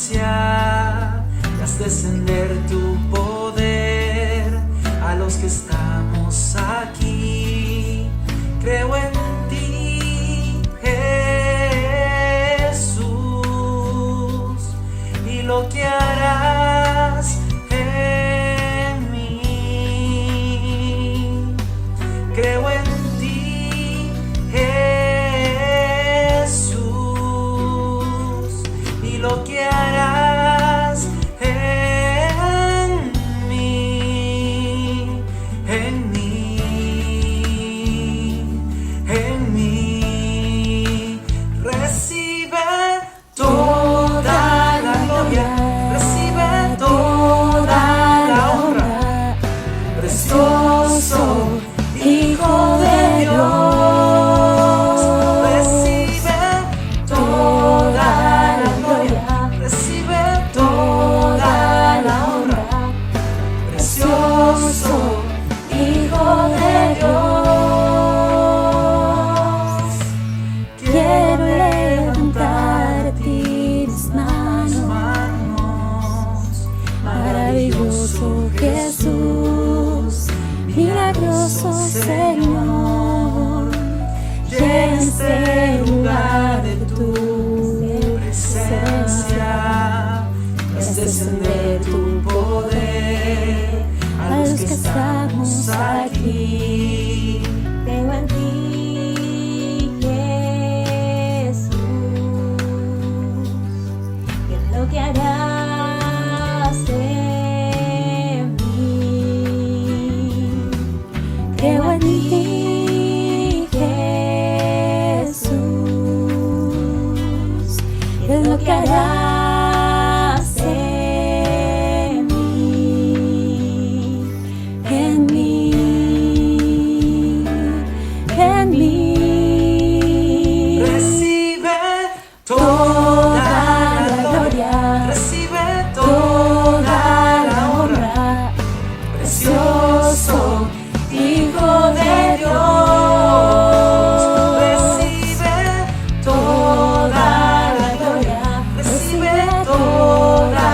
presencia y haz descender tu poder a los que estamos aquí. Creo en ti, Jesús, y lo que harás en mí. Creo en ti, Jesús, y lo que harás en mí, en mí, en mí. Recibe toda la gloria, recibe toda la honra, precioso Hijo de Dios. Recibe toda la gloria, recibe toda la honra, precioso Hijo de Dios. Quiero levantar a ti mis manos, maravilloso Jesús, milagroso Señor, llena este lugar de tu presencia, haz descender tu poder a los que estamos aquí. Creo en ti, Jesús, y en lo que harás en mí. Creo en ti, Jesús, y en lo que harás en mí, en mí, en mí. Recibe toda la gloria, recibe toda la honra, precioso Hijo de Dios. Recibe toda la gloria, recibe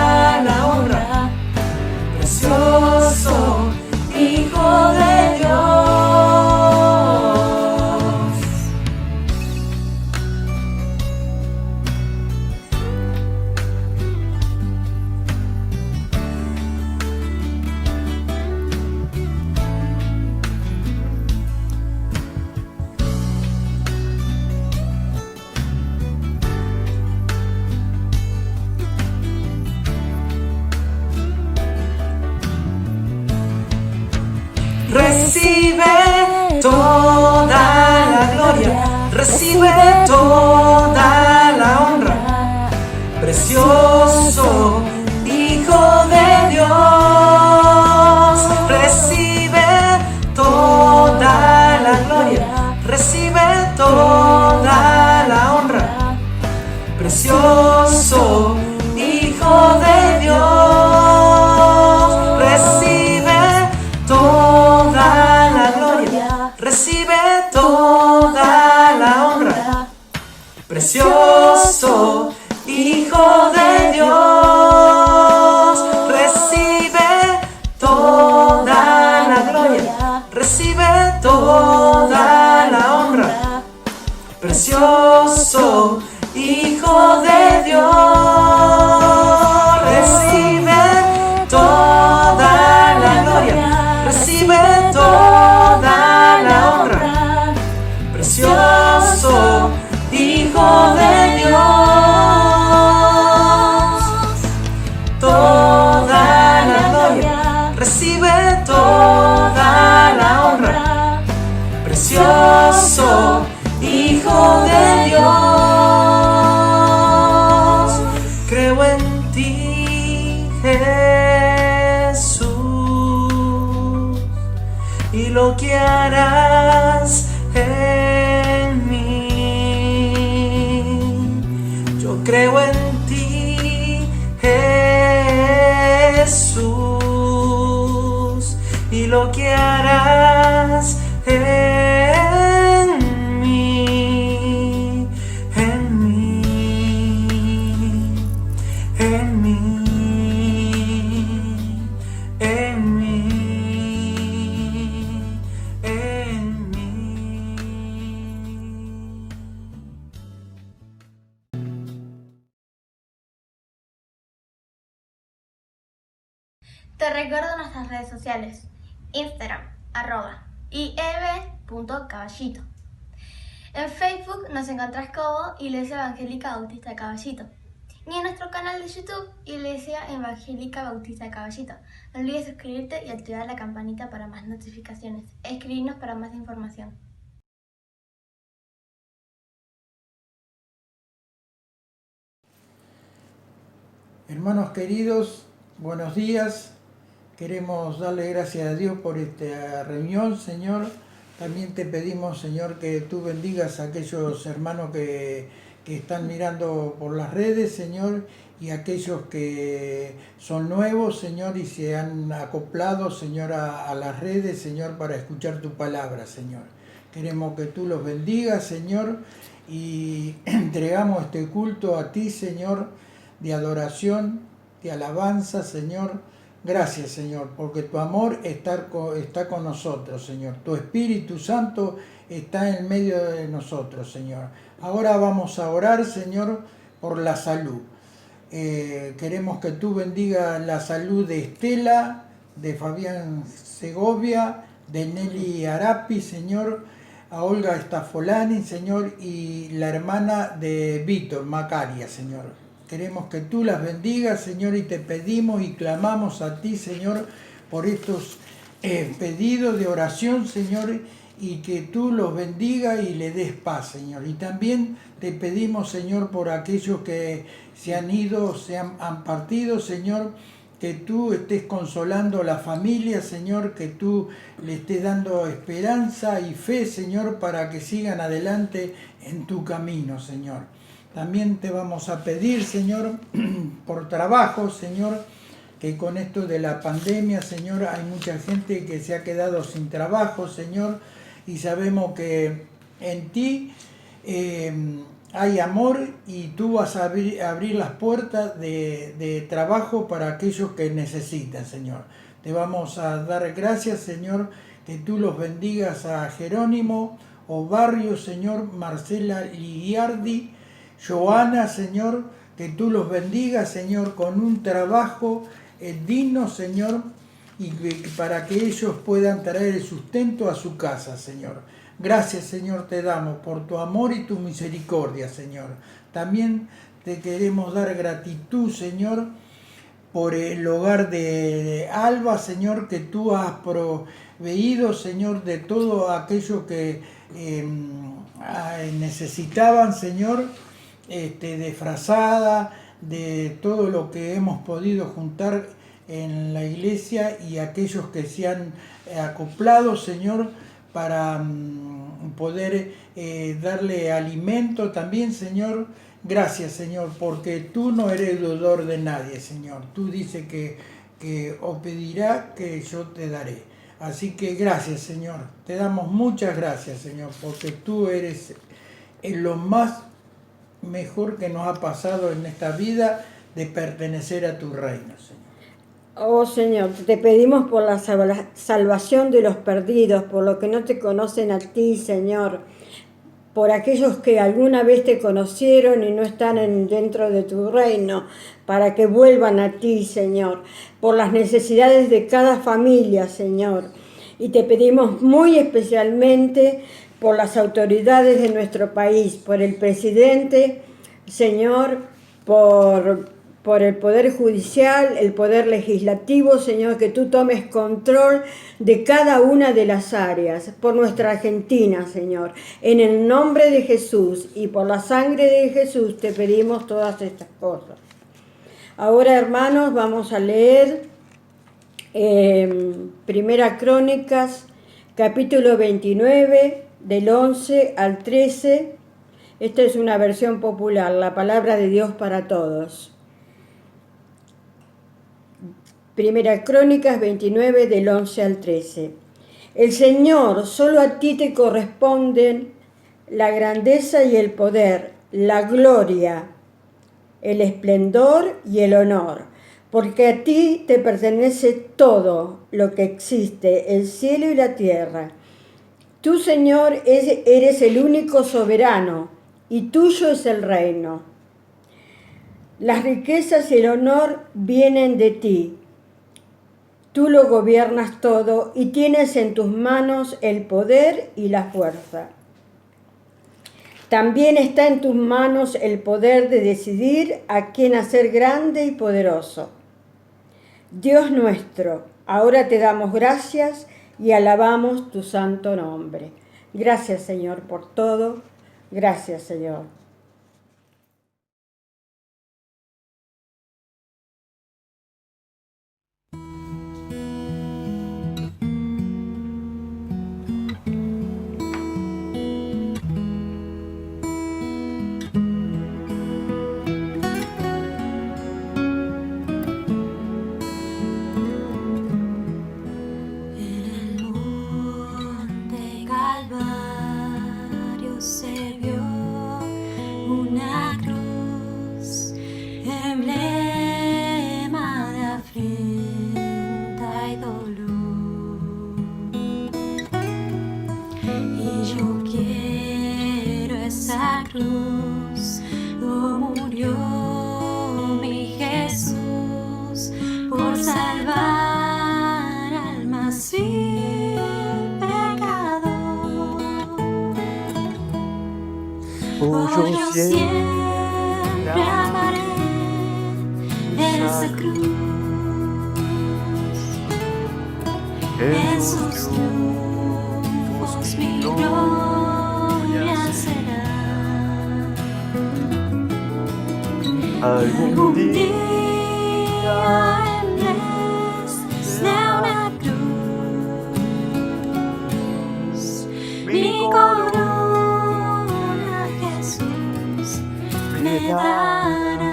toda la honra, precioso Hijo de Dios. Recibe toda la gloria, recibe toda la honra, precioso Hijo de Dios. Recibe toda la gloria, recibe toda la honra, precioso Hijo de Dios. Recibe toda la gloria, recibe toda la honra, precioso Hijo de Dios. Recibe toda la gloria, recibe toda la honra, precioso Hijo de Dios. Recibe toda la gloria, recibe toda la honra, precioso Hijo de Dios. Toda la gloria, recibe toda la honra, precioso Hijo de Dios. Creo en ti, Jesús, y lo que harás en mí. Yo creo en ti, Jesús, y lo que harás en mí, en mí, en Te recuerdo nuestras redes sociales, Instagram, @ieb.caballito. En Facebook nos encontrás como Iglesia Evangélica Bautista Caballito. Y en nuestro canal de YouTube, Iglesia Evangélica Bautista Caballito. No olvides suscribirte y activar la campanita para más notificaciones. Escribirnos para más información. Hermanos queridos, buenos días. Queremos darle gracias a Dios por esta reunión, Señor. También te pedimos, Señor, que tú bendigas a aquellos hermanos que están mirando por las redes, Señor, y aquellos que son nuevos, Señor, y se han acoplado, Señor, a las redes, Señor, para escuchar tu palabra, Señor. Queremos que tú los bendigas, Señor, y entregamos este culto a ti, Señor, de adoración, de alabanza, Señor. Gracias, Señor, porque tu amor está con nosotros, Señor. Tu Espíritu Santo está en medio de nosotros, Señor. Ahora vamos a orar, Señor, por la salud. Queremos que tú bendigas la salud de Estela, de Fabián Segovia, de Nelly Arapi, Señor, a Olga Stafolani, Señor, y la hermana de Víctor, Macaria, Señor. Queremos que tú las bendigas, Señor, y te pedimos y clamamos a ti, Señor, por estos pedidos de oración, Señor, y que tú los bendigas y le des paz, Señor. Y también te pedimos, Señor, por aquellos que se han ido, han partido, Señor, que tú estés consolando a la familia, Señor, que tú le estés dando esperanza y fe, Señor, para que sigan adelante en tu camino, Señor. También te vamos a pedir, Señor, por trabajo, Señor, que con esto de la pandemia, Señor, hay mucha gente que se ha quedado sin trabajo, Señor, y sabemos que en ti hay amor y tú vas a abrir las puertas de trabajo para aquellos que necesitan, Señor. Te vamos a dar gracias, Señor, que tú los bendigas a Jerónimo Obarrio, Señor, Marcela Ligiardi, Joana, Señor, que tú los bendigas, Señor, con un trabajo digno, Señor, y para que ellos puedan traer el sustento a su casa, Señor. Gracias, Señor, te damos por tu amor y tu misericordia, Señor. También te queremos dar gratitud, Señor, por el hogar de Alba, Señor, que tú has proveído, Señor, de todo aquello que necesitaban, Señor, de frazada, de todo lo que hemos podido juntar en la iglesia y aquellos que se han acoplado, Señor, para poder darle alimento también, Señor. Gracias, Señor, porque tú no eres deudor de nadie, Señor. Tú dices que os pedirá que yo te daré. Así que gracias, Señor. Te damos muchas gracias, Señor, porque tú eres lo más mejor que nos ha pasado en esta vida de pertenecer a tu reino, Señor. Oh Señor, te pedimos por la salvación de los perdidos, por los que no te conocen a ti, Señor, por aquellos que alguna vez te conocieron y no están dentro de tu reino, para que vuelvan a ti, Señor, por las necesidades de cada familia, Señor. Y te pedimos muy especialmente por las autoridades de nuestro país, por el presidente, Señor, por el Poder Judicial, el Poder Legislativo, Señor, que tú tomes control de cada una de las áreas, por nuestra Argentina, Señor. En el nombre de Jesús y por la sangre de Jesús te pedimos todas estas cosas. Ahora, hermanos, vamos a leer Primera Crónicas, capítulo 29, del 11 al 13. Esta es una versión popular, la palabra de Dios para todos. Primera Crónicas 29, del 11 al 13. El Señor, solo a ti te corresponden la grandeza y el poder, la gloria, el esplendor y el honor, porque a ti te pertenece todo lo que existe, el cielo y la tierra. Tú, Señor, eres el único soberano, y tuyo es el reino. Las riquezas y el honor vienen de ti. Tú lo gobiernas todo y tienes en tus manos el poder y la fuerza. También está en tus manos el poder de decidir a quién hacer grande y poderoso. Dios nuestro, ahora te damos gracias y alabamos tu santo nombre. Gracias, Señor, por todo. Gracias, Señor. Se vio una cruz, emblema de afrenta y dolor. Y yo quiero esa cruz, murió mi Jesús por salvar almas sin pecado. Yo siempre amaré esa cruz, en sus triunfos mi gloria será. Algún día en vez de una cruz, mi corona me dará.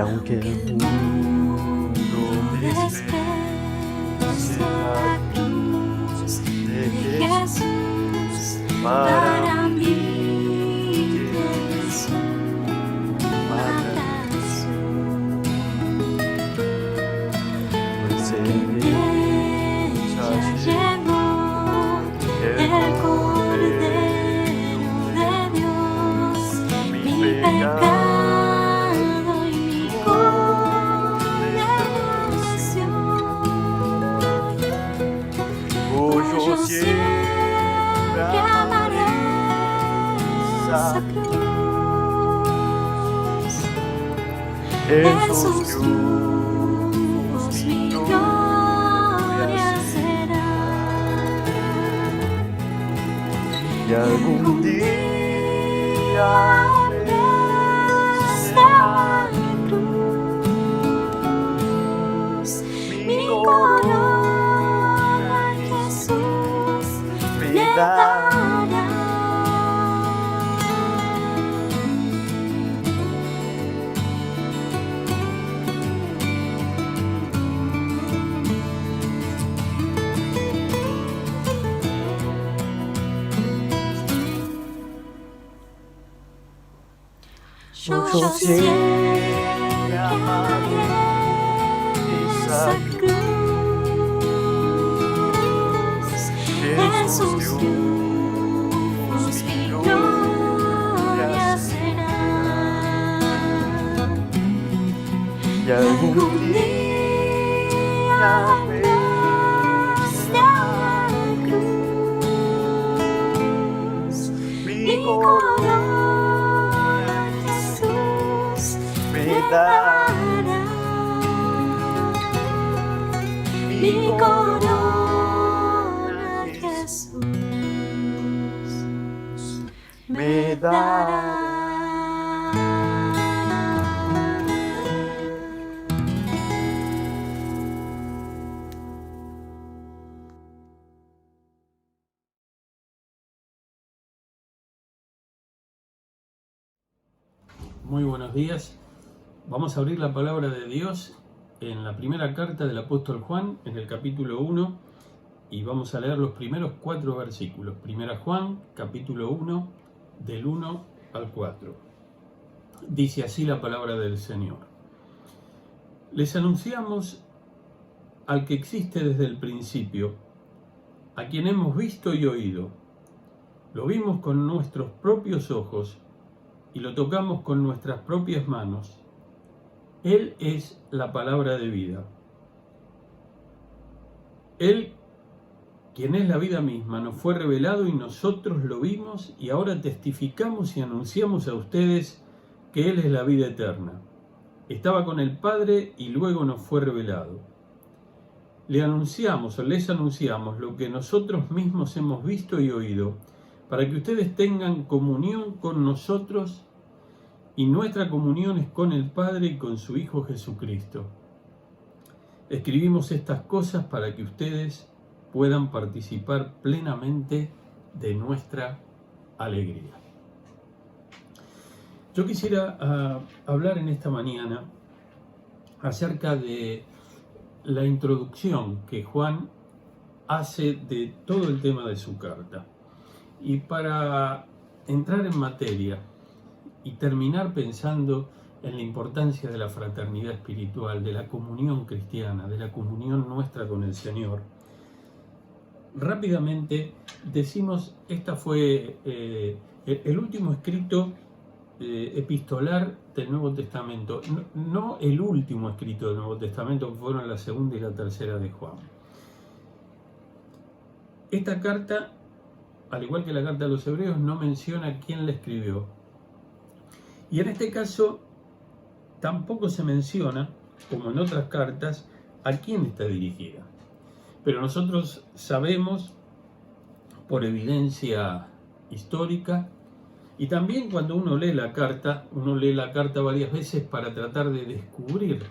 Aunque el mundo desprecie la cruz de Jesús, para mí es una canción. Pues ella llevó el Cordero de Dios, mi pecado. Yo siempre amaré esa cruz, en sus triunfos mi gloria será. Y algún día en vez de la cruz, mi corona me dará. Yo siempre amaré esa cruz, en sus triunfos mi gloria será. Y algún día en vez de la cruz, mi corona Jesús me dará. Mi corona Jesús me dará. Muy buenos días. Vamos a abrir la palabra de Dios en la primera carta del apóstol Juan, en el capítulo 1, y vamos a leer los primeros 4 versículos. Primera Juan, capítulo 1, del 1 al 4. Dice así la palabra del Señor. Les anunciamos al que existe desde el principio, a quien hemos visto y oído. Lo vimos con nuestros propios ojos y lo tocamos con nuestras propias manos. Él es la palabra de vida. Él, quien es la vida misma, nos fue revelado y nosotros lo vimos y ahora testificamos y anunciamos a ustedes que Él es la vida eterna. Estaba con el Padre y luego nos fue revelado. Les anunciamos lo que nosotros mismos hemos visto y oído, para que ustedes tengan comunión con nosotros, y nuestra comunión es con el Padre y con su Hijo Jesucristo. Escribimos estas cosas para que ustedes puedan participar plenamente de nuestra alegría. Yo quisiera hablar en esta mañana acerca de la introducción que Juan hace de todo el tema de su carta. Y para entrar en materia y terminar pensando en la importancia de la fraternidad espiritual, de la comunión cristiana, de la comunión nuestra con el Señor, rápidamente decimos, esta fue el último escrito epistolar del Nuevo Testamento, no el último escrito del Nuevo Testamento, que fueron la segunda y la tercera de Juan. Esta carta, al igual que la carta a los Hebreos, no menciona quién la escribió. Y en este caso tampoco se menciona, como en otras cartas, a quién está dirigida. Pero nosotros sabemos, por evidencia histórica, y también cuando uno lee la carta varias veces para tratar de descubrir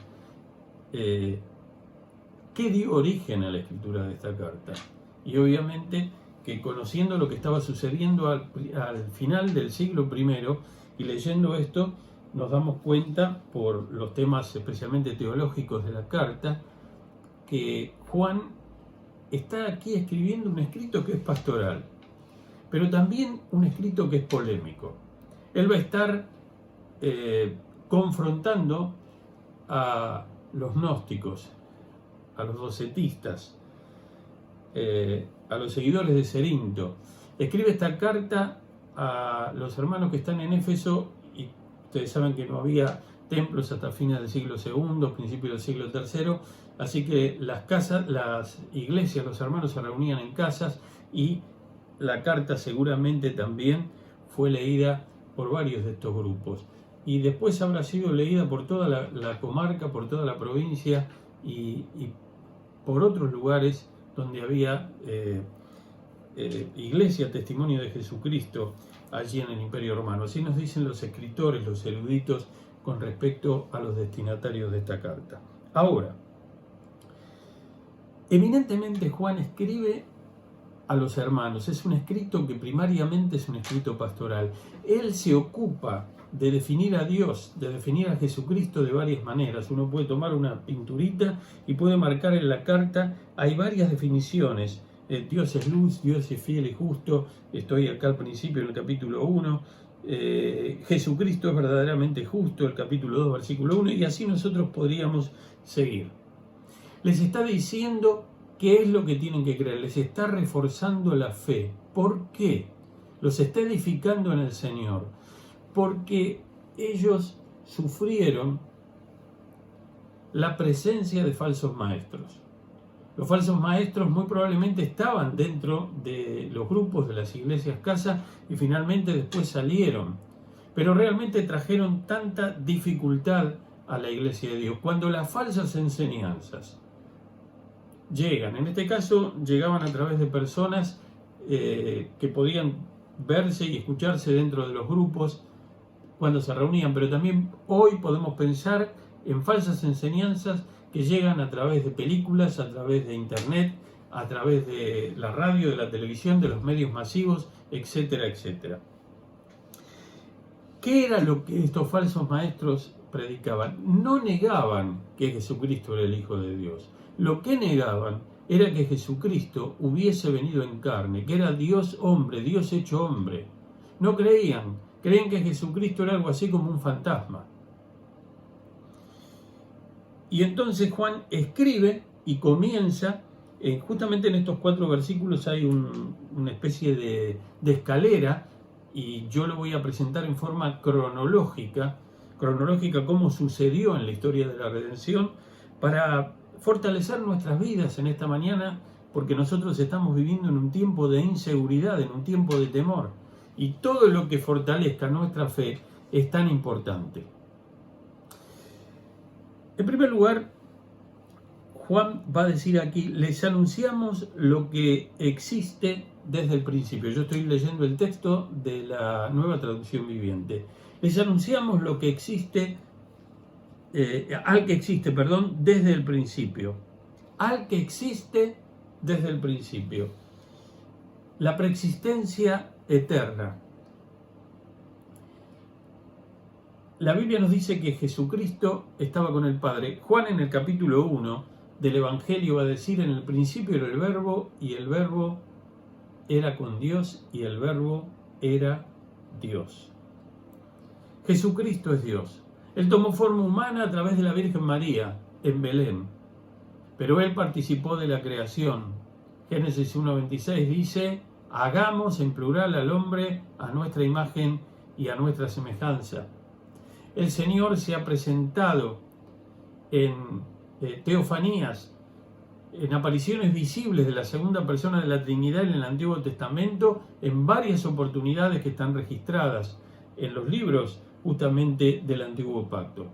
qué dio origen a la escritura de esta carta. Y obviamente que conociendo lo que estaba sucediendo al final del siglo I y leyendo esto, nos damos cuenta, por los temas especialmente teológicos de la carta, que Juan está aquí escribiendo un escrito que es pastoral, pero también un escrito que es polémico. Él va a estar confrontando a los gnósticos, a los docetistas, a los seguidores de Cerinto. Escribe esta carta a los hermanos que están en Éfeso, y ustedes saben que no había templos hasta fines del siglo II, principios del siglo III, así que las iglesias, los hermanos se reunían en casas, y la carta seguramente también fue leída por varios de estos grupos. Y después habrá sido leída por toda la comarca, por toda la provincia y por otros lugares donde había iglesia, testimonio de Jesucristo allí en el Imperio Romano. Así nos dicen los escritores, los eruditos, con respecto a los destinatarios de esta carta. Ahora, eminentemente Juan escribe a los hermanos. Es un escrito que primariamente es un escrito pastoral. Él se ocupa de definir a Dios, de definir a Jesucristo de varias maneras. Uno puede tomar una pinturita y puede marcar en la carta, hay varias definiciones. Dios es luz, Dios es fiel y justo, estoy acá al principio en el capítulo 1. Jesucristo es verdaderamente justo, el capítulo 2, versículo 1, y así nosotros podríamos seguir. Les está diciendo qué es lo que tienen que creer, les está reforzando la fe. ¿Por qué? Los está edificando en el Señor, porque ellos sufrieron la presencia de falsos maestros. Los falsos maestros muy probablemente estaban dentro de los grupos de las iglesias casa y finalmente después salieron, pero realmente trajeron tanta dificultad a la iglesia de Dios. Cuando las falsas enseñanzas llegan, en este caso llegaban a través de personas que podían verse y escucharse dentro de los grupos cuando se reunían, pero también hoy podemos pensar en falsas enseñanzas que llegan a través de películas, a través de internet, a través de la radio, de la televisión, de los medios masivos, etcétera, etcétera. ¿Qué era lo que estos falsos maestros predicaban? No negaban que Jesucristo era el Hijo de Dios. Lo que negaban era que Jesucristo hubiese venido en carne, que era Dios hombre, Dios hecho hombre. No creían que Jesucristo era algo así como un fantasma. Y entonces Juan escribe y comienza, justamente en estos 4 versículos hay una especie de escalera, y yo lo voy a presentar en forma cronológica cómo sucedió en la historia de la redención, para fortalecer nuestras vidas en esta mañana, porque nosotros estamos viviendo en un tiempo de inseguridad, en un tiempo de temor, y todo lo que fortalezca nuestra fe es tan importante. En primer lugar, Juan va a decir aquí: les anunciamos lo que existe desde el principio. Yo estoy leyendo el texto de la Nueva Traducción Viviente. Les anunciamos lo que existe, al que existe, desde el principio. Al que existe desde el principio. La preexistencia eterna. La Biblia nos dice que Jesucristo estaba con el Padre. Juan, en el capítulo 1 del Evangelio, va a decir: en el principio era el Verbo, y el Verbo era con Dios, y el Verbo era Dios. Jesucristo es Dios. Él tomó forma humana a través de la Virgen María en Belén, pero Él participó de la creación. Génesis 1:26 dice: hagamos en plural al hombre a nuestra imagen y a nuestra semejanza. El Señor se ha presentado en teofanías, en apariciones visibles de la segunda persona de la Trinidad en el Antiguo Testamento, en varias oportunidades que están registradas en los libros justamente del Antiguo Pacto.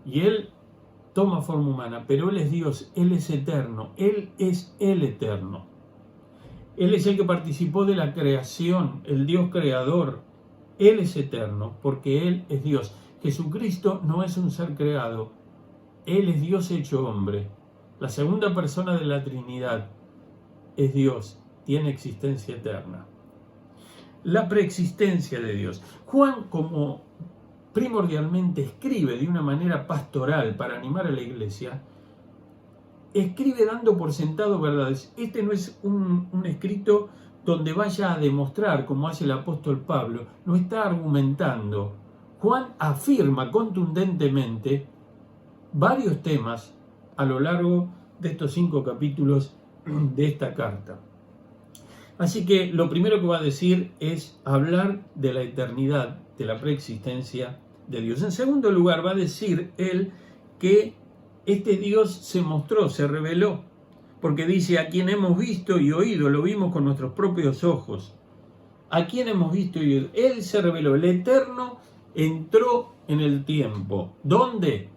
Y Él toma forma humana, pero Él es Dios, Él es eterno, Él es el eterno. Él es el que participó de la creación, el Dios creador. Él es eterno, porque Él es Dios. Jesucristo no es un ser creado, Él es Dios hecho hombre. La segunda persona de la Trinidad es Dios, tiene existencia eterna. La preexistencia de Dios. Juan, como primordialmente escribe de una manera pastoral para animar a la iglesia, escribe dando por sentado verdades. Este no es un escrito donde vaya a demostrar, como hace el apóstol Pablo, no está argumentando. Juan afirma contundentemente varios temas a lo largo de estos 5 capítulos de esta carta. Así que lo primero que va a decir es hablar de la eternidad, de la preexistencia de Dios. En segundo lugar, va a decir él que este Dios se mostró, se reveló, porque dice: a quien hemos visto y oído, lo vimos con nuestros propios ojos. A quien hemos visto y oído. Él se reveló, el Eterno entró en el tiempo. ¿Dónde?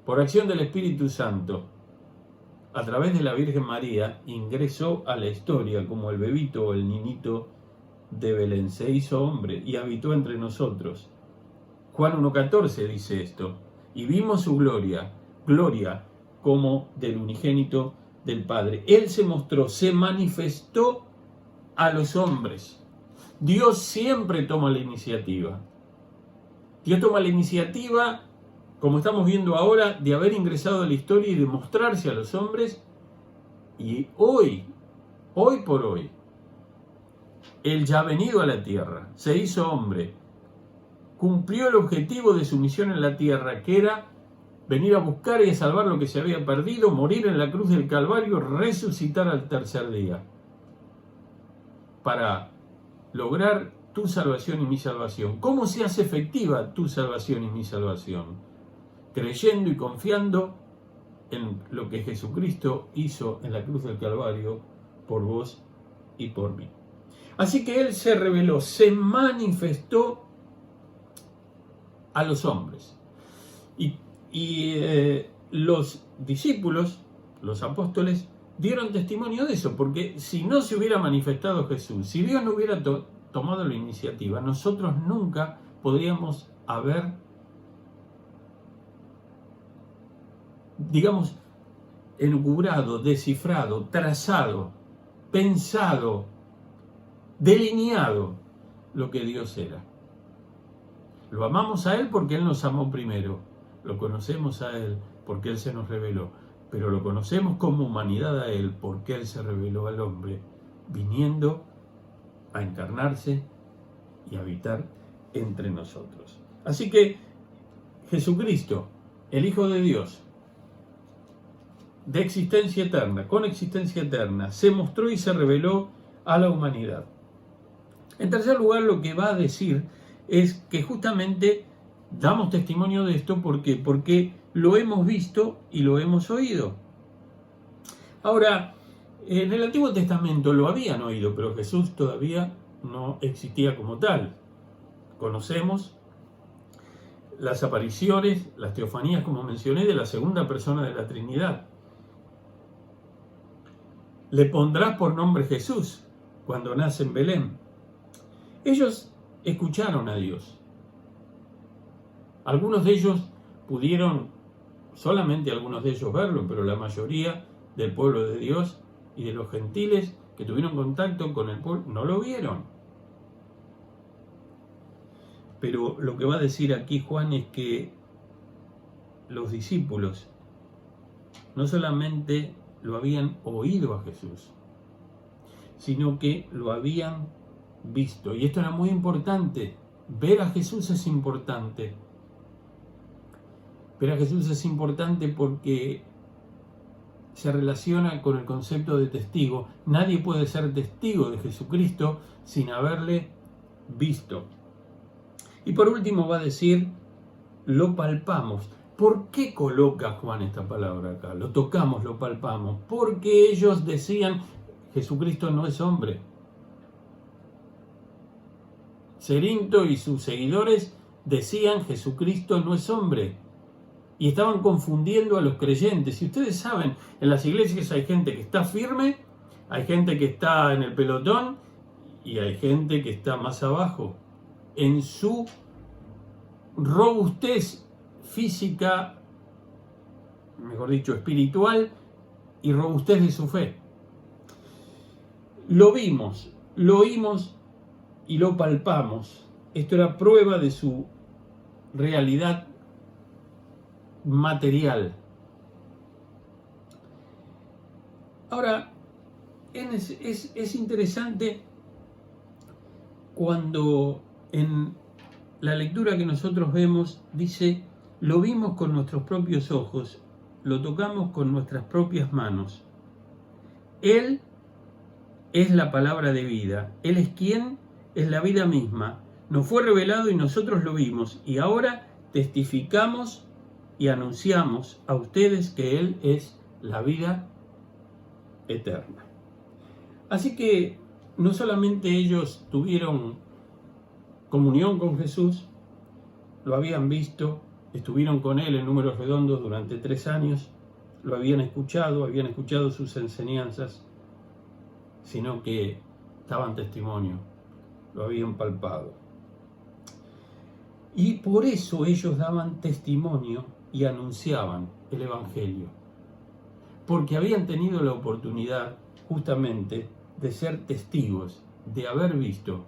Por acción del Espíritu Santo. A través de la Virgen María ingresó a la historia como el bebito o el niñito de Belén. Se hizo hombre y habitó entre nosotros. Juan 1:14 dice esto: y vimos su gloria como del unigénito del Padre. Él se mostró, se manifestó a los hombres. Dios siempre toma la iniciativa. Dios toma la iniciativa, como estamos viendo ahora, de haber ingresado a la historia y de mostrarse a los hombres. Y hoy por hoy, Él ya ha venido a la tierra, se hizo hombre, cumplió el objetivo de su misión en la tierra, que era venir a buscar y a salvar lo que se había perdido, morir en la cruz del Calvario, resucitar al tercer día, para lograr tu salvación y mi salvación. ¿Cómo se hace efectiva tu salvación y mi salvación? Creyendo y confiando en lo que Jesucristo hizo en la cruz del Calvario por vos y por mí. Así que Él se reveló, se manifestó a los hombres. Y los discípulos, los apóstoles, dieron testimonio de eso, porque si no se hubiera manifestado Jesús, si Dios no hubiera tomado la iniciativa, nosotros nunca podríamos haber, digamos, elucubrado, descifrado, trazado, pensado, delineado lo que Dios era. Lo amamos a Él porque Él nos amó primero. Lo conocemos a Él porque Él se nos reveló. Pero lo conocemos como humanidad a Él porque Él se reveló al hombre, viniendo a encarnarse y habitar entre nosotros. Así que Jesucristo, el Hijo de Dios, de existencia eterna, con existencia eterna, se mostró y se reveló a la humanidad. En tercer lugar, lo que va a decir es que justamente damos testimonio de esto porque lo hemos visto y lo hemos oído. Ahora, en el Antiguo Testamento lo habían oído, pero Jesús todavía no existía como tal. Conocemos las apariciones, las teofanías, como mencioné, de la segunda persona de la Trinidad. Le pondrás por nombre Jesús cuando nace en Belén. Ellos escucharon a Dios. Algunos de ellos pudieron, solamente algunos de ellos verlo, pero la mayoría del pueblo de Dios y de los gentiles que tuvieron contacto con el pueblo no lo vieron. Pero lo que va a decir aquí Juan es que los discípulos no solamente lo habían oído a Jesús, sino que lo habían visto. Y esto era muy importante. Ver a Jesús es importante. Ver a Jesús es importante porque se relaciona con el concepto de testigo. Nadie puede ser testigo de Jesucristo sin haberle visto. Y por último va a decir, lo palpamos. ¿Por qué coloca Juan esta palabra acá? Lo tocamos, lo palpamos. Porque ellos decían, Jesucristo no es hombre. Cerinto y sus seguidores decían, Jesucristo no es hombre. Y estaban confundiendo a los creyentes. Y ustedes saben, en las iglesias hay gente que está firme, hay gente que está en el pelotón y hay gente que está más abajo. En su robustez física, mejor dicho, espiritual, y robustez de su fe. Lo vimos, lo oímos y lo palpamos. Esto era prueba de su realidad material. Ahora, es interesante cuando en la lectura que nosotros vemos dice, lo vimos con nuestros propios ojos, lo tocamos con nuestras propias manos. Él es la palabra de vida, Él es quien es la vida misma. Nos fue revelado y nosotros lo vimos, y ahora testificamos y anunciamos a ustedes que Él es la vida eterna. Así que no solamente ellos tuvieron comunión con Jesús, lo habían visto, estuvieron con Él en números redondos durante 3 años, lo habían escuchado sus enseñanzas, sino que daban testimonio, lo habían palpado. Y por eso ellos daban testimonio y anunciaban el Evangelio, porque habían tenido la oportunidad justamente de ser testigos, de haber visto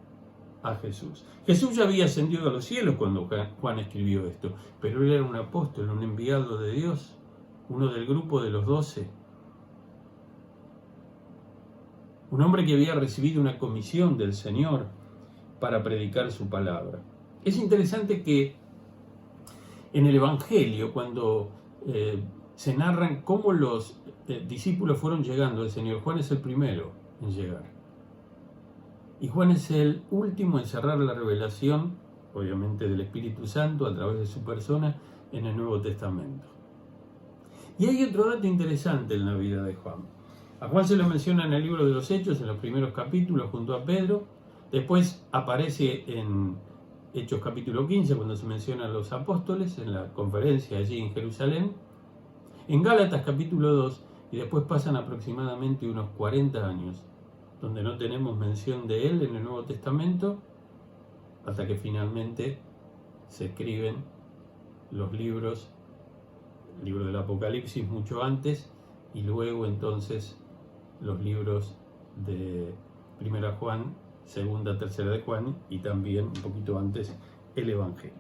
a Jesús. Jesús ya había ascendido a los cielos cuando Juan escribió esto, pero él era un apóstol, un enviado de Dios, uno del grupo de los 12, un hombre que había recibido una comisión del Señor para predicar su palabra. Es interesante que en el Evangelio, cuando se narran cómo los discípulos fueron llegando al Señor, Juan es el primero en llegar. Y Juan es el último en cerrar la revelación, obviamente del Espíritu Santo, a través de su persona, en el Nuevo Testamento. Y hay otro dato interesante en la vida de Juan. A Juan se lo menciona en el libro de los Hechos, en los primeros capítulos, junto a Pedro. Después aparece en Hechos capítulo 15, cuando se mencionan los apóstoles, en la conferencia allí en Jerusalén. En Gálatas capítulo 2, y después pasan aproximadamente unos 40 años, donde no tenemos mención de él en el Nuevo Testamento, hasta que finalmente se escriben los libros, el libro del Apocalipsis mucho antes, y luego entonces los libros de Primera Juan, Segunda, Tercera de Juan, y también un poquito antes el Evangelio.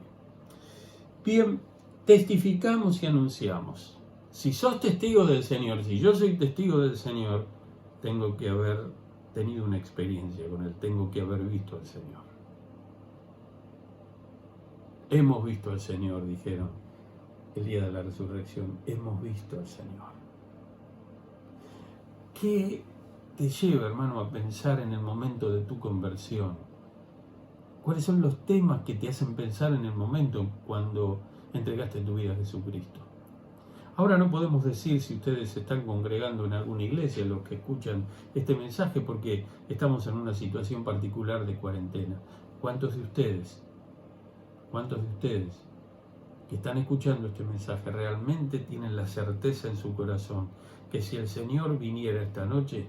Bien, testificamos y anunciamos. Si sos testigo del Señor, si yo soy testigo del Señor, tengo que haber tenido una experiencia con Él, tengo que haber visto al Señor. Hemos visto al Señor, dijeron el día de la resurrección, hemos visto al Señor. ¿Qué te lleva, hermano, a pensar en el momento de tu conversión? ¿Cuáles son los temas que te hacen pensar en el momento cuando entregaste tu vida a Jesucristo? Ahora no podemos decir si ustedes se están congregando en alguna iglesia, los que escuchan este mensaje, porque estamos en una situación particular de cuarentena. ¿Cuántos de ustedes que están escuchando este mensaje realmente tienen la certeza en su corazón que si el Señor viniera esta noche,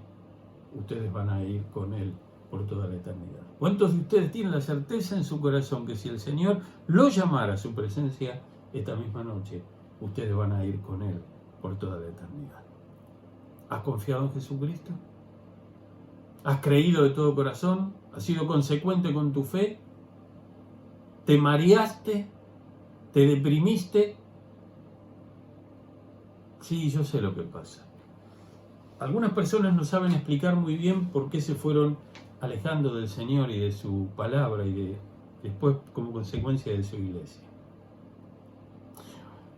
ustedes van a ir con Él por toda la eternidad? ¿Cuántos de ustedes tienen la certeza en su corazón que si el Señor lo llamara a su presencia esta misma noche, ustedes van a ir con Él por toda la eternidad? ¿Has confiado en Jesucristo? ¿Has creído de todo corazón? ¿Has sido consecuente con tu fe? ¿Te mareaste? ¿Te deprimiste? Sí, yo sé lo que pasa. Algunas personas no saben explicar muy bien por qué se fueron alejando del Señor y de su palabra y después como consecuencia de su iglesia.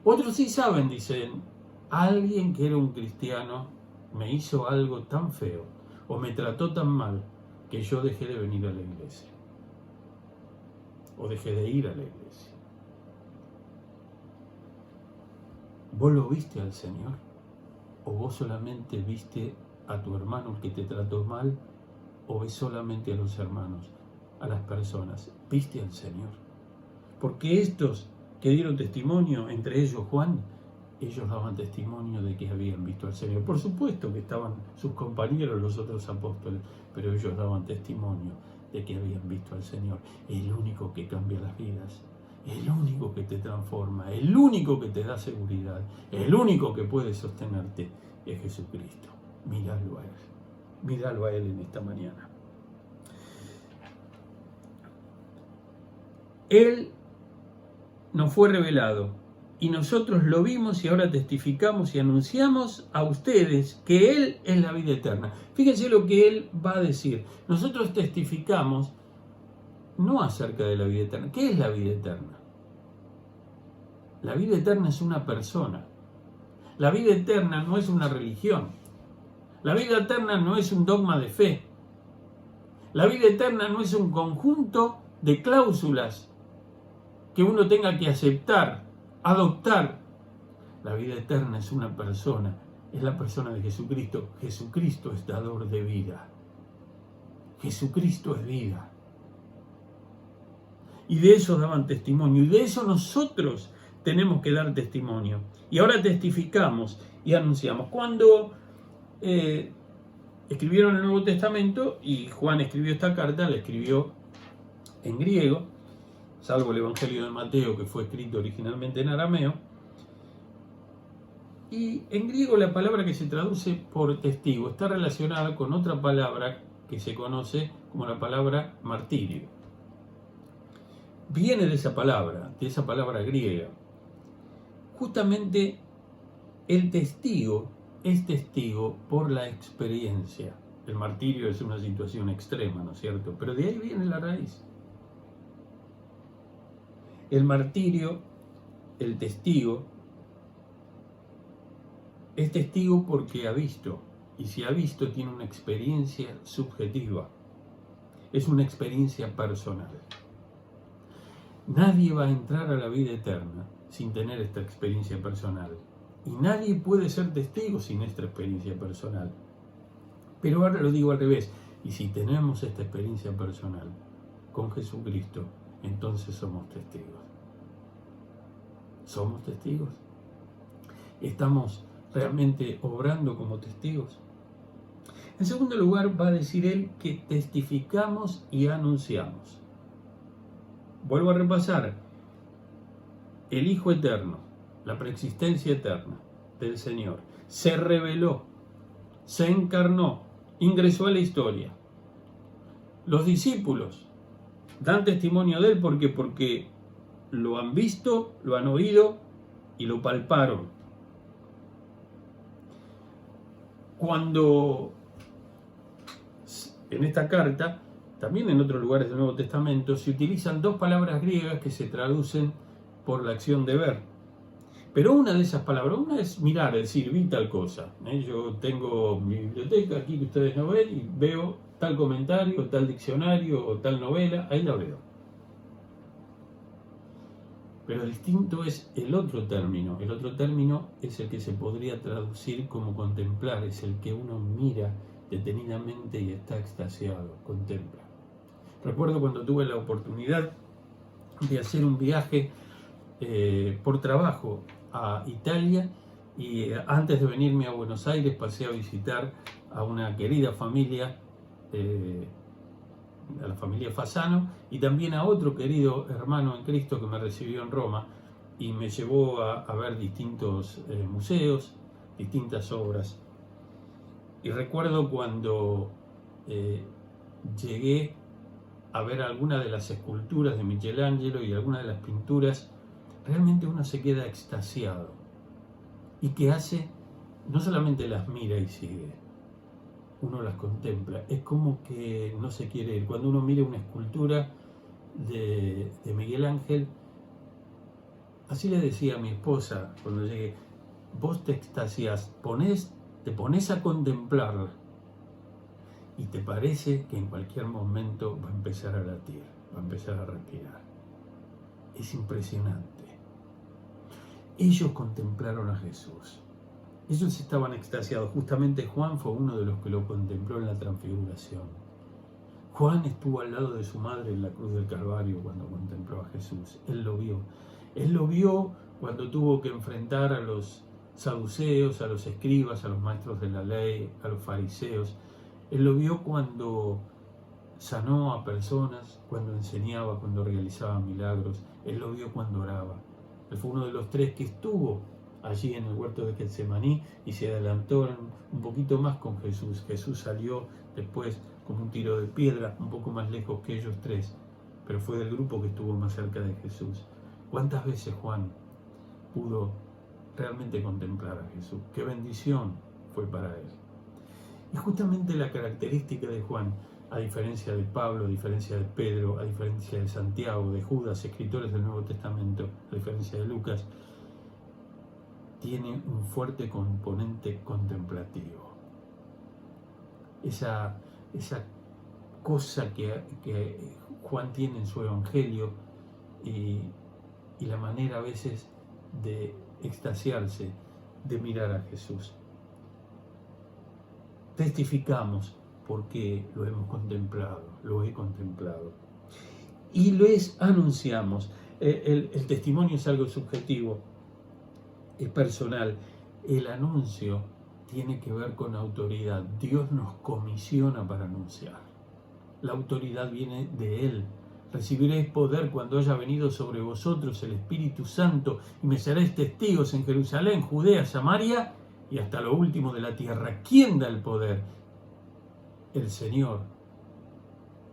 Otros sí saben, dicen, alguien que era un cristiano me hizo algo tan feo o me trató tan mal que yo dejé de venir a la iglesia o dejé de ir a la iglesia. ¿Vos lo viste al Señor? ¿O vos solamente viste a tu hermano el que te trató mal? ¿O ves solamente a los hermanos, a las personas? ¿Viste al Señor? Porque estos que dieron testimonio, entre ellos Juan, ellos daban testimonio de que habían visto al Señor. Por supuesto que estaban sus compañeros, los otros apóstoles, pero ellos daban testimonio de que habían visto al Señor. El único que cambia las vidas, el único que te transforma, el único que te da seguridad, el único que puede sostenerte es Jesucristo. Míralo a Él en esta mañana. Él nos fue revelado y nosotros lo vimos y ahora testificamos y anunciamos a ustedes que Él es la vida eterna. Fíjense lo que Él va a decir. Nosotros testificamos no acerca de la vida eterna. ¿Qué es la vida eterna? La vida eterna es una persona. La vida eterna no es una religión. La vida eterna no es un dogma de fe. La vida eterna no es un conjunto de cláusulas que uno tenga que aceptar, adoptar. La vida eterna es una persona, es la persona de Jesucristo. Jesucristo es dador de vida. Jesucristo es vida. Y de eso daban testimonio, y de eso nosotros tenemos que dar testimonio. Y ahora testificamos y anunciamos. Cuando escribieron el Nuevo Testamento y Juan escribió esta carta, la escribió en griego, salvo el Evangelio de Mateo que fue escrito originalmente en arameo. Y en griego la palabra que se traduce por testigo está relacionada con otra palabra que se conoce como la palabra martirio. Viene de esa palabra griega. Justamente el testigo es testigo por la experiencia. El martirio es una situación extrema, ¿no es cierto? Pero de ahí viene la raíz. El martirio, el testigo, es testigo porque ha visto. Y si ha visto, tiene una experiencia subjetiva. Es una experiencia personal. Nadie va a entrar a la vida eterna sin tener esta experiencia personal. Y nadie puede ser testigo sin esta experiencia personal. Pero ahora lo digo al revés. Y si tenemos esta experiencia personal con Jesucristo, entonces somos testigos. ¿Somos testigos? ¿Estamos realmente obrando como testigos? En segundo lugar, va a decir él que testificamos y anunciamos. Vuelvo a repasar. El Hijo Eterno, la preexistencia eterna del Señor, se reveló, se encarnó, ingresó a la historia. Los discípulos dan testimonio de él porque lo han visto, lo han oído y lo palparon. Cuando en esta carta, también en otros lugares del Nuevo Testamento, se utilizan dos palabras griegas que se traducen por la acción de ver. Pero una de esas palabras, una es mirar, es decir, vi tal cosa. Yo tengo mi biblioteca aquí que ustedes no ven y veo tal comentario, tal diccionario o tal novela, ahí la veo. Pero distinto es el otro término. El otro término es el que se podría traducir como contemplar, es el que uno mira detenidamente y está extasiado, contempla. Recuerdo cuando tuve la oportunidad de hacer un viaje por trabajo a Italia y antes de venirme a Buenos Aires pasé a visitar a una querida familia, a la familia Fasano, y también a otro querido hermano en Cristo que me recibió en Roma y me llevó a ver distintos museos, distintas obras. Y recuerdo cuando llegué a ver algunas de las esculturas de Michelangelo y algunas de las pinturas, realmente uno se queda extasiado. ¿Y qué hace? No solamente las mira y sigue, uno las contempla. Es como que no se quiere ir. Cuando uno mira una escultura de Miguel Ángel, así le decía a mi esposa cuando llegué, vos te extasias, te pones a contemplarla y te parece que en cualquier momento va a empezar a latir, va a empezar a respirar. Es impresionante. Ellos contemplaron a Jesús. Ellos estaban extasiados. Justamente Juan fue uno de los que lo contempló en la transfiguración. Juan estuvo al lado de su madre en la cruz del Calvario cuando contempló a Jesús. Él lo vio. Él lo vio cuando tuvo que enfrentar a los saduceos, a los escribas, a los maestros de la ley, a los fariseos. Él lo vio cuando sanó a personas, cuando enseñaba, cuando realizaba milagros. Él lo vio cuando oraba. Él fue uno de los 3 que estuvo allí en el huerto de Getsemaní y se adelantó un poquito más con Jesús. Jesús salió después como un tiro de piedra, un poco más lejos que ellos 3, pero fue del grupo que estuvo más cerca de Jesús. ¿Cuántas veces Juan pudo realmente contemplar a Jesús? ¡Qué bendición fue para él! Y justamente la característica de Juan, a diferencia de Pablo, a diferencia de Pedro, a diferencia de Santiago, de Judas, escritores del Nuevo Testamento, a diferencia de Lucas, tiene un fuerte componente contemplativo. Esa cosa que Juan tiene en su evangelio y la manera a veces de extasiarse, de mirar a Jesús. Testificamos porque lo hemos contemplado, lo he contemplado. Y les anunciamos. El testimonio es algo subjetivo, es personal. El anuncio tiene que ver con autoridad. Dios nos comisiona para anunciar. La autoridad viene de Él. Recibiréis poder cuando haya venido sobre vosotros el Espíritu Santo y me seréis testigos en Jerusalén, Judea, Samaria y hasta lo último de la tierra. ¿Quién da el poder? El Señor.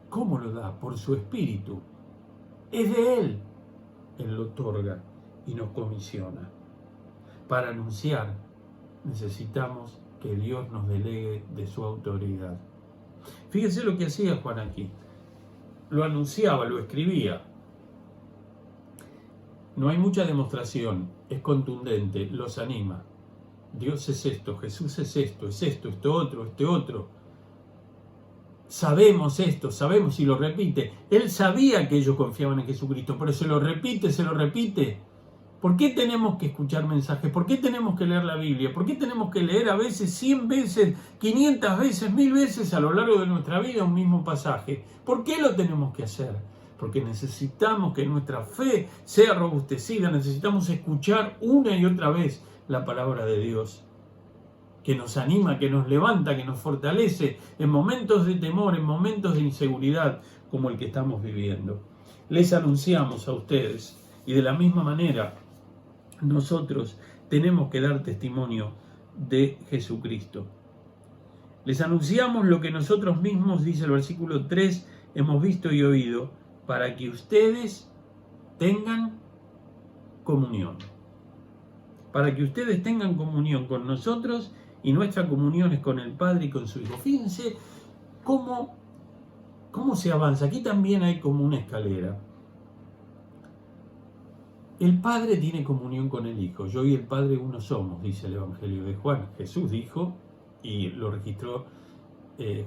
¿Cómo lo da? Por su Espíritu. Es de Él. Él lo otorga y nos comisiona. Para anunciar necesitamos que Dios nos delegue de su autoridad. Fíjense lo que hacía Juan aquí. Lo anunciaba, lo escribía. No hay mucha demostración, es contundente, los anima. Dios es esto, Jesús es esto, esto otro, este otro. Sabemos esto, sabemos, y lo repite. Él sabía que ellos confiaban en Jesucristo, pero se lo repite, se lo repite. ¿Por qué tenemos que escuchar mensajes? ¿Por qué tenemos que leer la Biblia? ¿Por qué tenemos que leer a veces 100 veces, 500 veces, 1000 veces a lo largo de nuestra vida un mismo pasaje? ¿Por qué lo tenemos que hacer? Porque necesitamos que nuestra fe sea robustecida, necesitamos escuchar una y otra vez la palabra de Dios, que nos anima, que nos levanta, que nos fortalece en momentos de temor, en momentos de inseguridad como el que estamos viviendo. Les anunciamos a ustedes, y de la misma manera nosotros tenemos que dar testimonio de Jesucristo. Les anunciamos lo que nosotros mismos, dice el versículo 3, hemos visto y oído, para que ustedes tengan comunión. Para que ustedes tengan comunión con nosotros, y nuestra comunión es con el Padre y con su Hijo. Fíjense cómo se avanza. Aquí también hay como una escalera. El Padre tiene comunión con el Hijo. Yo y el Padre uno somos, dice el Evangelio de Juan. Jesús dijo, y lo registró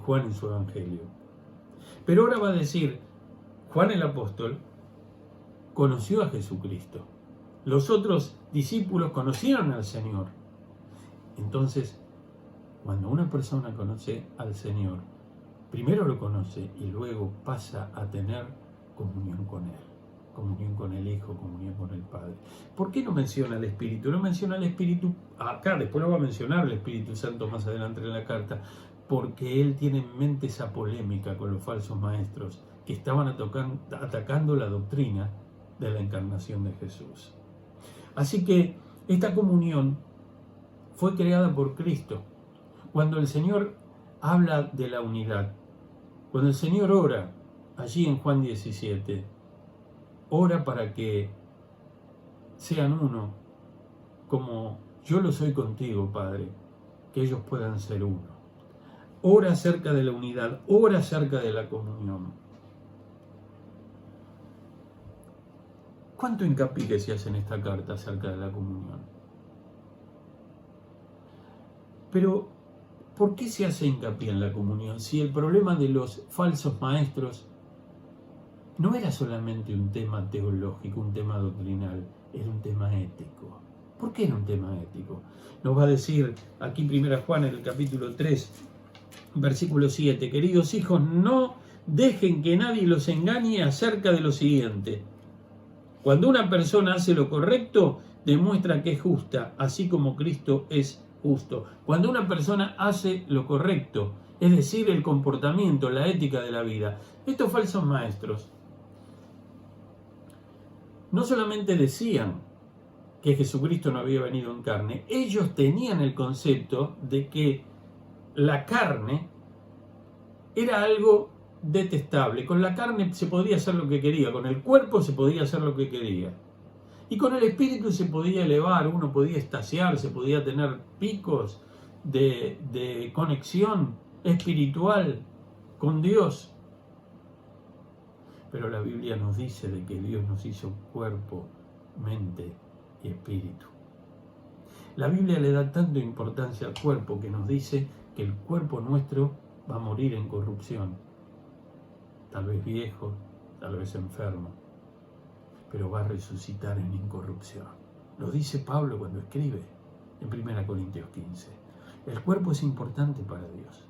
Juan en su Evangelio. Pero ahora va a decir, Juan el apóstol conoció a Jesucristo. Los otros discípulos conocieron al Señor. Entonces, cuando una persona conoce al Señor, primero lo conoce y luego pasa a tener comunión con Él. Comunión con el Hijo, comunión con el Padre. ¿Por qué no menciona el Espíritu? No menciona el Espíritu acá, después lo va a mencionar el Espíritu Santo más adelante en la carta, porque él tiene en mente esa polémica con los falsos maestros que estaban atacando la doctrina de la encarnación de Jesús. Así que esta comunión fue creada por Cristo. Cuando el Señor habla de la unidad, cuando el Señor ora, allí en Juan 17, ora para que sean uno, como yo lo soy contigo, Padre, que ellos puedan ser uno. Ora acerca de la unidad, ora acerca de la comunión. ¿Cuánto hincapié se hace en esta carta acerca de la comunión? Pero, ¿por qué se hace hincapié en la comunión? Si el problema de los falsos maestros no era solamente un tema teológico, un tema doctrinal, era un tema ético. ¿Por qué era un tema ético? Nos va a decir aquí 1 Juan en el capítulo 3, versículo 7, queridos hijos, no dejen que nadie los engañe acerca de lo siguiente. Cuando una persona hace lo correcto, demuestra que es justa, así como Cristo es justo. Cuando una persona hace lo correcto, es decir, el comportamiento, la ética de la vida, estos falsos maestros no solamente decían que Jesucristo no había venido en carne, ellos tenían el concepto de que la carne era algo detestable. Con la carne se podía hacer lo que quería, con el cuerpo se podía hacer lo que quería. Y con el espíritu se podía elevar, uno podía extasiarse, podía tener picos de conexión espiritual con Dios. Pero la Biblia nos dice de que Dios nos hizo cuerpo, mente y espíritu. La Biblia le da tanta importancia al cuerpo que nos dice que el cuerpo nuestro va a morir en corrupción. Tal vez viejo, tal vez enfermo, pero va a resucitar en incorrupción. Lo dice Pablo cuando escribe en 1 Corintios 15. El cuerpo es importante para Dios.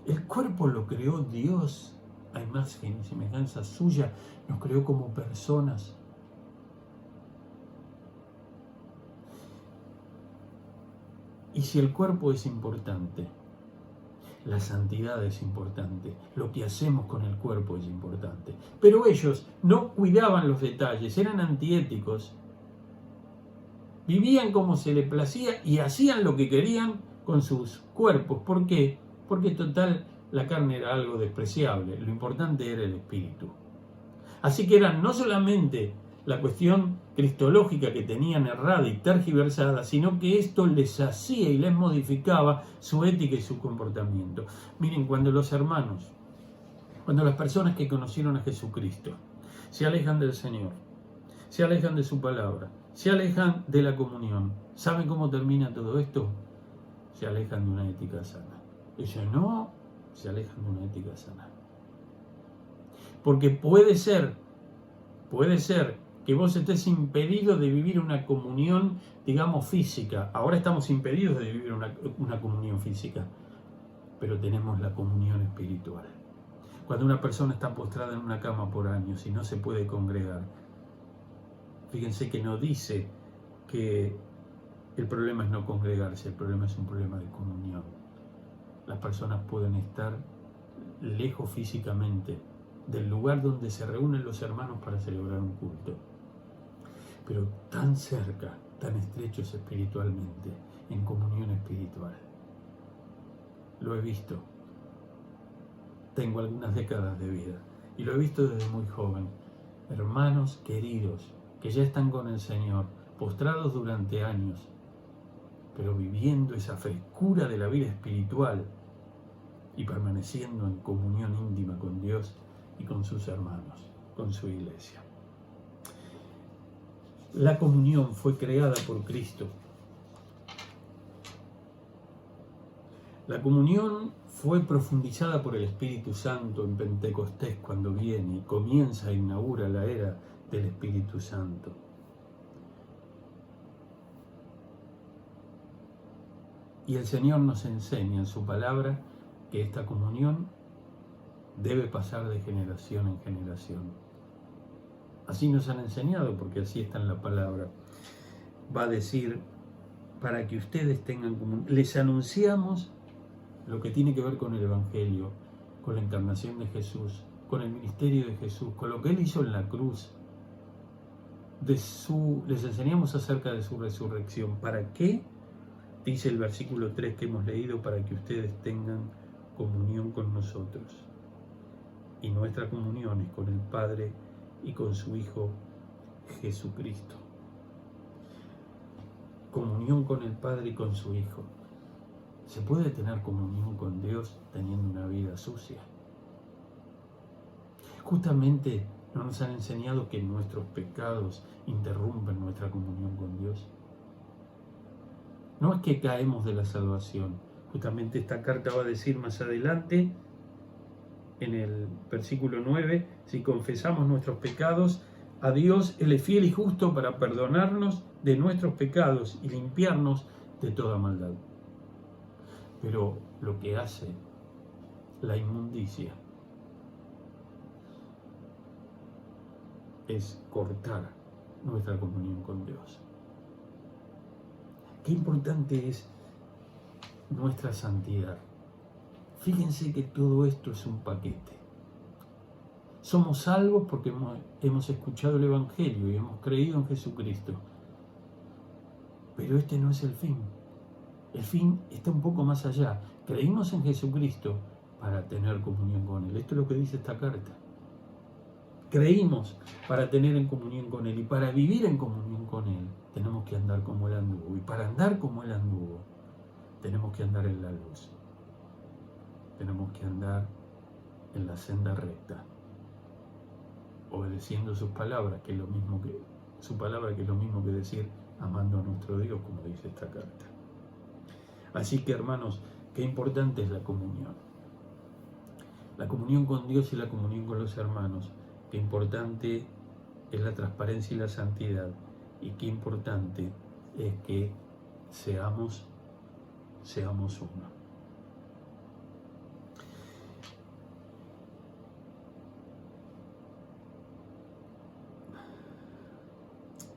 El cuerpo lo creó Dios a imagen y semejanza suya, nos creó como personas. Y si el cuerpo es importante, la santidad es importante, lo que hacemos con el cuerpo es importante. Pero ellos no cuidaban los detalles, eran antiéticos, vivían como se les placía y hacían lo que querían con sus cuerpos. ¿Por qué? Porque total, la carne era algo despreciable, lo importante era el espíritu. Así que era no solamente la cuestión cristológica que tenían errada y tergiversada, sino que esto les hacía y les modificaba su ética y su comportamiento. Miren, cuando los hermanos, cuando las personas que conocieron a Jesucristo se alejan del Señor, se alejan de su palabra, se alejan de la comunión, ¿saben cómo termina todo esto? Se alejan de una ética sana. Ellos no se alejan de una ética sana. Porque puede ser que vos estés impedido de vivir una comunión, digamos, física. Ahora estamos impedidos de vivir una comunión física, pero tenemos la comunión espiritual. Cuando una persona está postrada en una cama por años y no se puede congregar, fíjense que no dice que el problema es no congregarse, el problema es un problema de comunión. Las personas pueden estar lejos físicamente del lugar donde se reúnen los hermanos para celebrar un culto, pero tan cerca, tan estrechos espiritualmente, en comunión espiritual. Lo he visto. Tengo algunas décadas de vida y lo he visto desde muy joven. Hermanos queridos que ya están con el Señor, postrados durante años, pero viviendo esa frescura de la vida espiritual y permaneciendo en comunión íntima con Dios y con sus hermanos, con su iglesia. La comunión fue creada por Cristo. La comunión fue profundizada por el Espíritu Santo en Pentecostés cuando viene y comienza e inaugura la era del Espíritu Santo. Y el Señor nos enseña en su palabra que esta comunión debe pasar de generación en generación. Así nos han enseñado, porque así está en la palabra. Va a decir, para que ustedes tengan comunión. Les anunciamos lo que tiene que ver con el Evangelio, con la encarnación de Jesús, con el ministerio de Jesús, con lo que Él hizo en la cruz. Les enseñamos acerca de su resurrección. ¿Para qué? Dice el versículo 3 que hemos leído, para que ustedes tengan comunión con nosotros. Y nuestra comunión es con el Padre y con su Hijo Jesucristo. Comunión con el Padre y con su Hijo. ¿Se puede tener comunión con Dios teniendo una vida sucia? Justamente no nos han enseñado que nuestros pecados interrumpen nuestra comunión con Dios. No es que caemos de la salvación. Justamente esta carta va a decir más adelante, en el versículo 9, si confesamos nuestros pecados, a Dios Él es fiel y justo para perdonarnos de nuestros pecados y limpiarnos de toda maldad. Pero lo que hace la inmundicia es cortar nuestra comunión con Dios. Qué importante es nuestra santidad. Fíjense que todo esto es un paquete. Somos salvos porque hemos escuchado el Evangelio y hemos creído en Jesucristo. Pero este no es el fin. El fin está un poco más allá. Creímos en Jesucristo para tener comunión con Él. Esto es lo que dice esta carta. Creímos para tener en comunión con Él, y para vivir en comunión con Él tenemos que andar como Él anduvo, y para andar como Él anduvo tenemos que andar en la luz, tenemos que andar en la senda recta, obedeciendo sus palabras, que es lo mismo que su palabra, que es lo mismo que decir amando a nuestro Dios, como dice esta carta. Así que, hermanos, qué importante es la comunión con Dios y la comunión con los hermanos. Qué importante es la transparencia y la santidad, y qué importante es que seamos uno.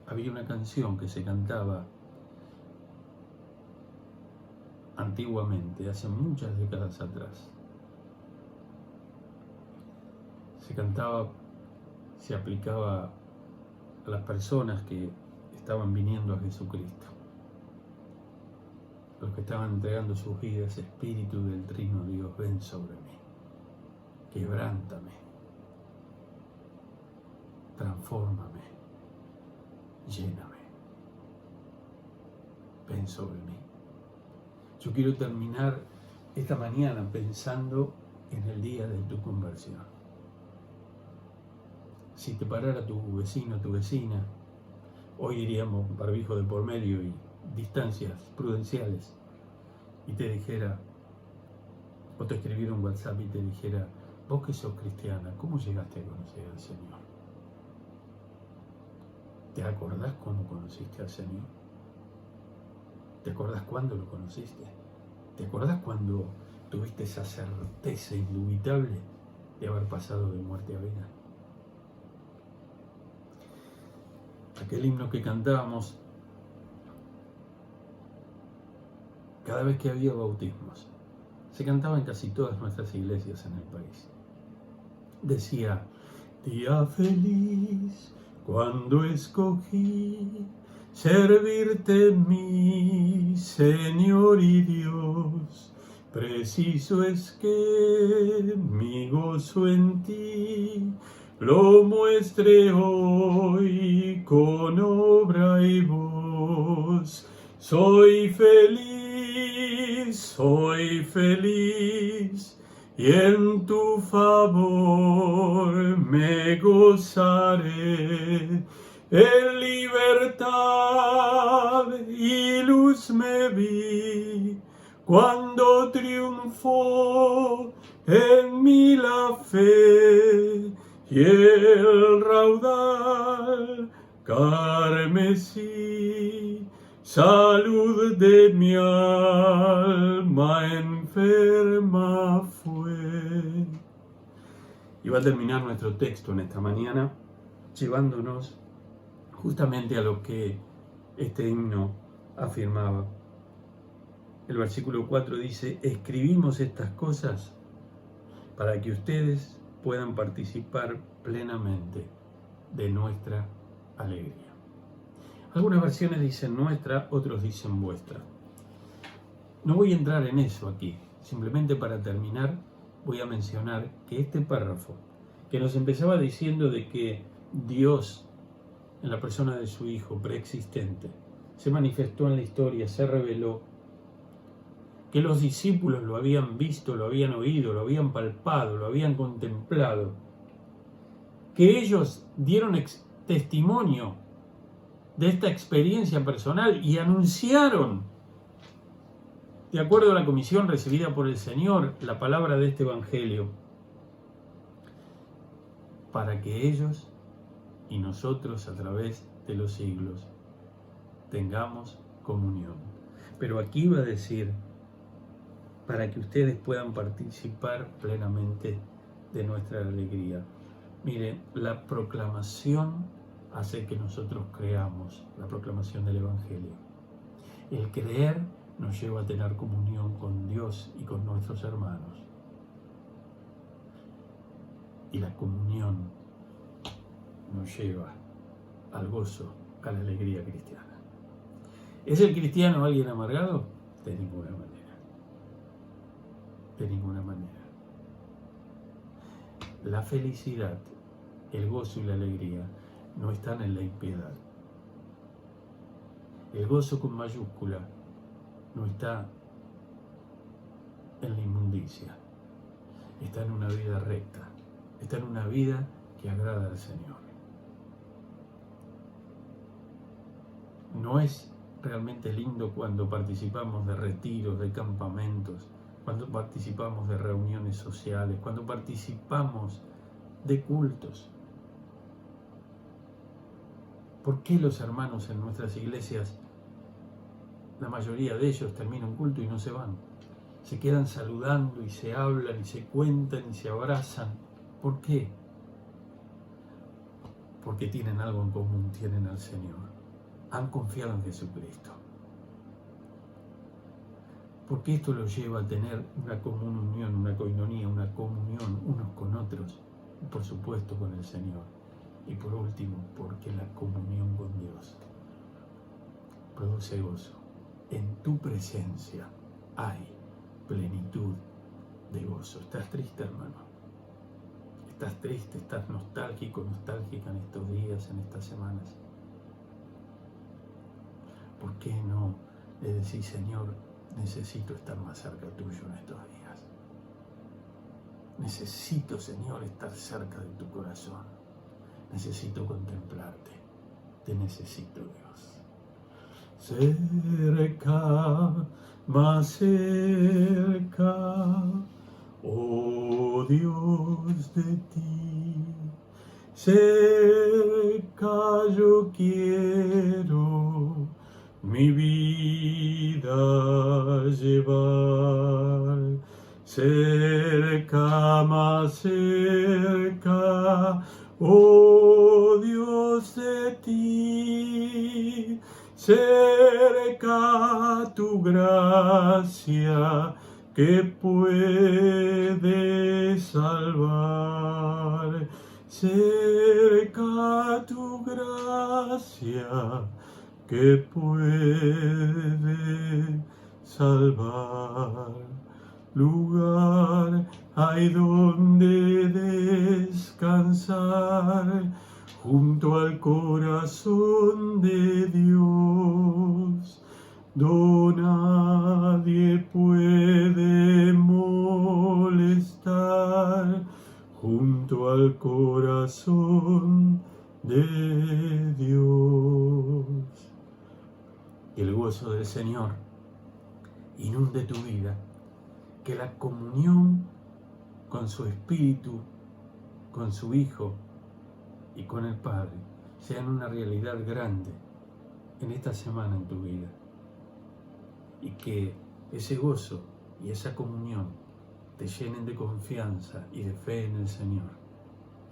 Había una canción que se cantaba antiguamente, hace muchas décadas atrás. Se cantaba, se aplicaba a las personas que estaban viniendo a Jesucristo, los que estaban entregando sus vidas. Espíritu del Trino Dios, ven sobre mí, quebrántame, transfórmame, lléname, ven sobre mí. Yo quiero terminar esta mañana pensando en el día de tu conversión. Si te parara tu vecino, tu vecina, hoy diríamos barbijo de por medio y distancias prudenciales, y te dijera, o te escribiera un WhatsApp y te dijera, vos que sos cristiana, ¿cómo llegaste a conocer al Señor? ¿Te acordás cómo conociste al Señor? ¿Te acordás cuándo lo conociste? ¿Te acordás cuando tuviste esa certeza indubitable de haber pasado de muerte a vida? Aquel himno que cantábamos cada vez que había bautismos, se cantaba en casi todas nuestras iglesias en el país. Decía, día feliz cuando escogí servirte mi Señor y Dios, preciso es que mi gozo en ti lo muestre hoy con obra y voz. Soy feliz, y en tu favor me gozaré. en libertad y luz me vi, cuando triunfó en mí la fe y el raudal carmesí, salud de mi alma enferma fue. Y va a terminar nuestro texto en esta mañana llevándonos justamente a lo que este himno afirmaba. El versículo 4 dice: escribimos estas cosas para que ustedes puedan participar plenamente de nuestra alegría. Algunas versiones dicen nuestra, otros dicen vuestra. No voy a entrar en eso aquí, simplemente para terminar voy a mencionar que este párrafo, que nos empezaba diciendo de que Dios, en la persona de su Hijo preexistente, se manifestó en la historia, se reveló, que los discípulos lo habían visto, lo habían oído, lo habían palpado, lo habían contemplado, que ellos dieron testimonio de esta experiencia personal y anunciaron, de acuerdo a la comisión recibida por el Señor, la palabra de este Evangelio, para que ellos y nosotros a través de los siglos tengamos comunión. Pero aquí va a decir, para que ustedes puedan participar plenamente de nuestra alegría. Miren, la proclamación hace que nosotros creamos, la proclamación del Evangelio. El creer nos lleva a tener comunión con Dios y con nuestros hermanos. Y la comunión nos lleva al gozo, a la alegría cristiana. ¿Es el cristiano alguien amargado? De ninguna manera. De ninguna manera. La felicidad, el gozo y la alegría no están en la impiedad. El gozo con mayúscula no está en la inmundicia. Está en una vida recta. Está en una vida que agrada al Señor. No es realmente lindo cuando participamos de retiros, de campamentos, cuando participamos de reuniones sociales, cuando participamos de cultos. ¿Por qué los hermanos en nuestras iglesias, la mayoría de ellos terminan un culto y no se van? Se quedan saludando y se hablan y se cuentan y se abrazan. ¿Por qué? Porque tienen algo en común, tienen al Señor. Han confiado en Jesucristo. Porque esto los lleva a tener una común unión, una koinonía, una comunión unos con otros, y por supuesto con el Señor. Y por último, porque la comunión con Dios produce gozo. En tu presencia hay plenitud de gozo. ¿Estás triste, hermano? ¿Estás triste? ¿Estás nostálgico, nostálgica en estos días, en estas semanas? ¿Por qué no le decís, Señor, necesito estar más cerca tuyo en estos días? Necesito, Señor, estar cerca de tu corazón. Necesito contemplarte. Te necesito, Dios. Cerca, más cerca, oh Dios de ti. Cerca yo quiero mi vida llevar, cerca, más cerca, oh Dios de ti, cerca tu gracia que puede salvar, cerca tu gracia que puede salvar. Lugar hay donde descansar junto al corazón de Dios, donde nadie puede molestar, junto al corazón de Dios. Que el gozo del Señor inunde tu vida, que la comunión con su Espíritu, con su Hijo y con el Padre sean una realidad grande en esta semana en tu vida, y que ese gozo y esa comunión te llenen de confianza y de fe en el Señor,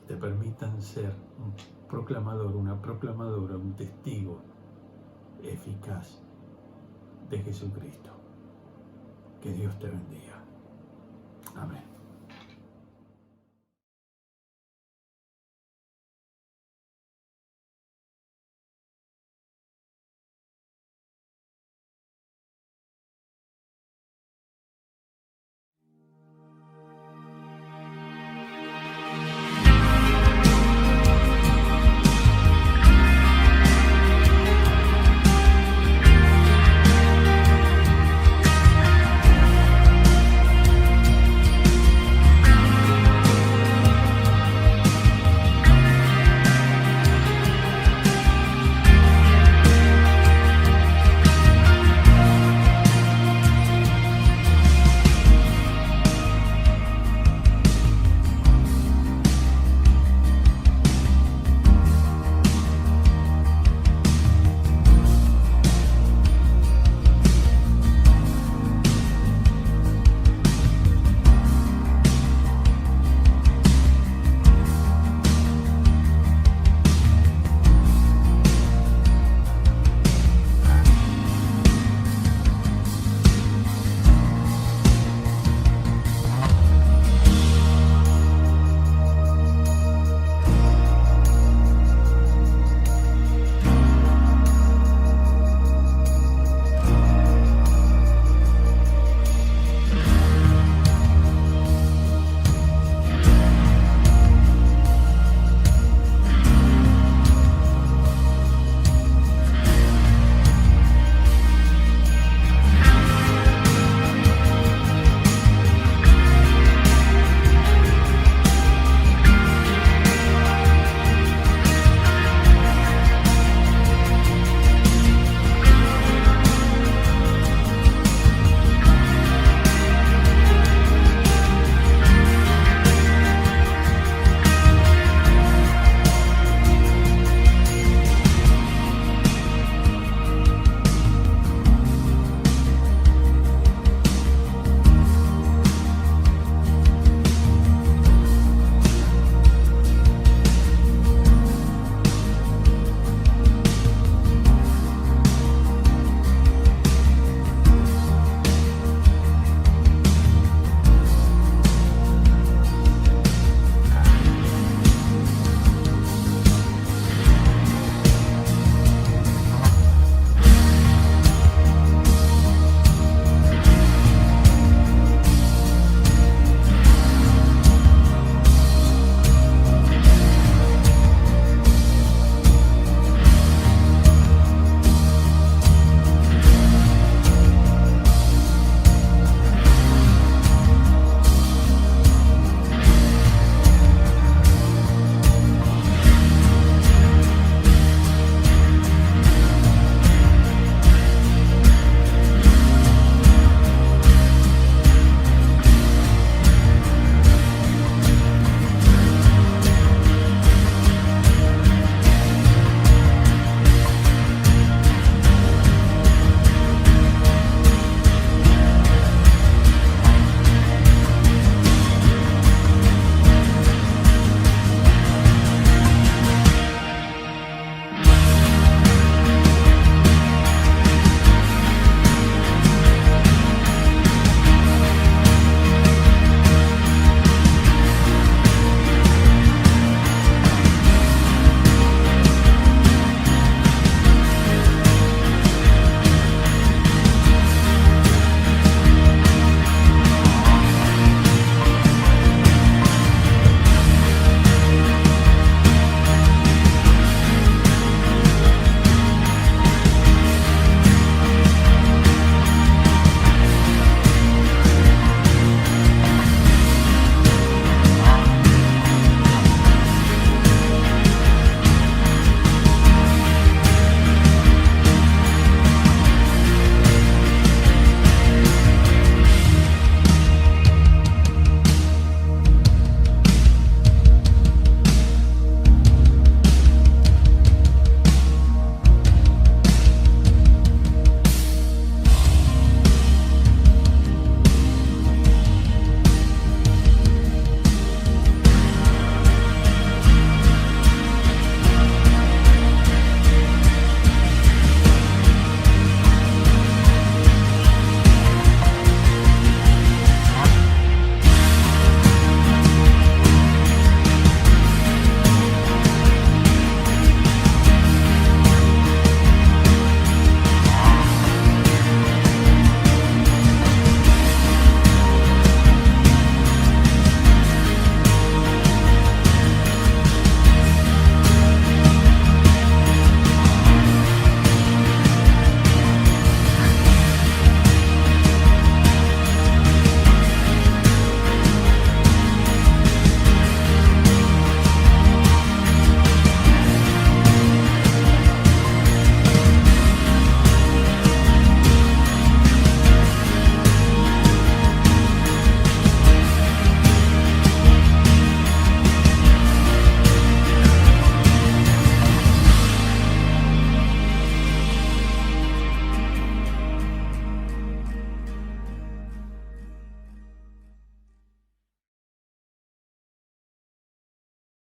y te permitan ser un proclamador, una proclamadora, un testigo eficaz de Jesucristo. Que Dios te bendiga. Amén.